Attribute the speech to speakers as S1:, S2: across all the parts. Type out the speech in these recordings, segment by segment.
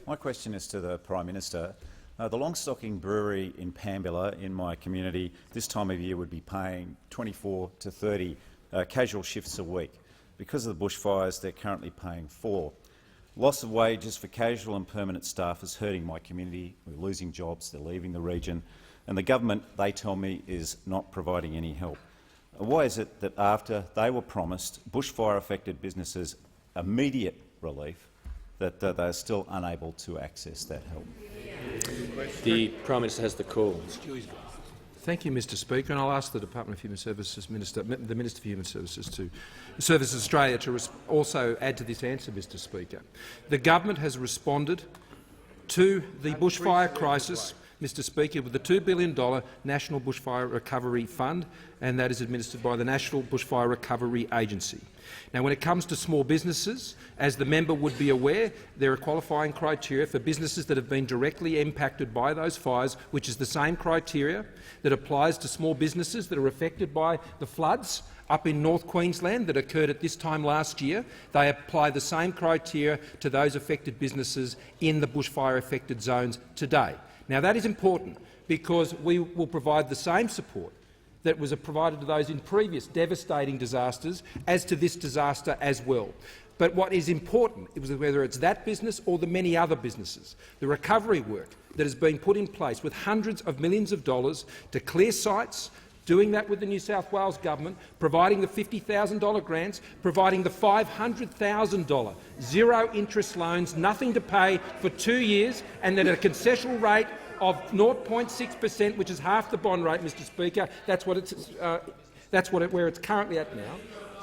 S1: My question is to the Prime Minister. The Longstocking Brewery in Pambilla, in my community, this time of year would be paying 24 to 30 casual shifts a week. Because of the bushfires, they're currently paying 4. Loss of wages for casual and permanent staff is hurting my community. We're losing jobs, they're leaving the region, and the government, they tell me, is not providing any help. Why is it that after they were promised bushfire-affected businesses immediate relief, that they are still unable to access that help?
S2: The Prime Minister has the call.
S3: Thank you, Mr Speaker, and I'll ask the Department of Human Services Minister, the Minister for Human Services Australia to also add to this answer, Mr Speaker. The government has responded to the bushfire crisis, Mr Speaker, with the $2 billion National Bushfire Recovery Fund, and that is administered by the National Bushfire Recovery Agency. Now, when it comes to small businesses, as the member would be aware, there are qualifying criteria for businesses that have been directly impacted by those fires, which is the same criteria that applies to small businesses that are affected by the floods up in North Queensland that occurred at this time last year. They apply the same criteria to those affected businesses in the bushfire-affected zones today. Now, that is important because we will provide the same support that was provided to those in previous devastating disasters as to this disaster as well. But what is important is whether it's that business or the many other businesses, the recovery work that has been put in place with hundreds of millions of dollars to clear sites, doing that with the New South Wales government, providing the $50,000 grants, providing the $500,000 zero-interest loans, nothing to pay for 2 years, and at a concessional rate of 0.6%, which is half the bond rate, Mr Speaker. That's where it's currently at now.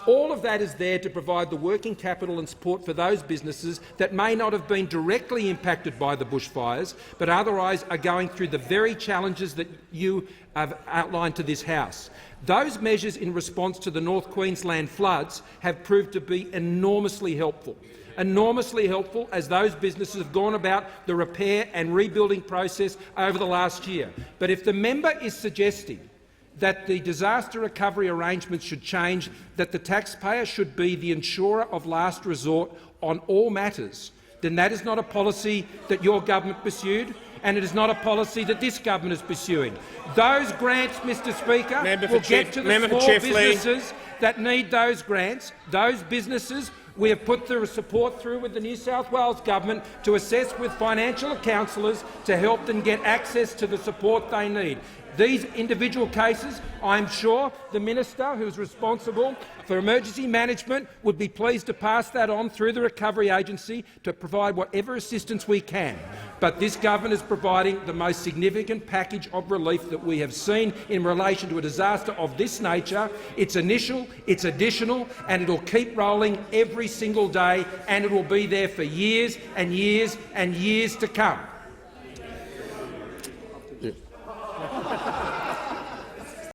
S3: All of that is there to provide the working capital and support for those businesses that may not have been directly impacted by the bushfires, but otherwise are going through the very challenges that you have outlined to this House. Those measures in response to the North Queensland floods have proved to be enormously helpful. Enormously helpful as those businesses have gone about the repair and rebuilding process over the last year. But if the member is suggesting that the disaster recovery arrangements should change, that the taxpayer should be the insurer of last resort on all matters, then that is not a policy that your government pursued, and it is not a policy that this government is pursuing. Those grants, Mr Speaker, will get to the small businesses that need those grants. Those businesses we have put the support through with the New South Wales government to assess with financial counsellors to help them get access to the support they need. These individual cases, I'm sure the minister who is responsible for emergency management would be pleased to pass that on through the Recovery Agency to provide whatever assistance we can. But this government is providing the most significant package of relief that we have seen in relation to a disaster of this nature. It's initial, it's additional, and it will keep rolling every single day, and it will be there for years and years and years to come.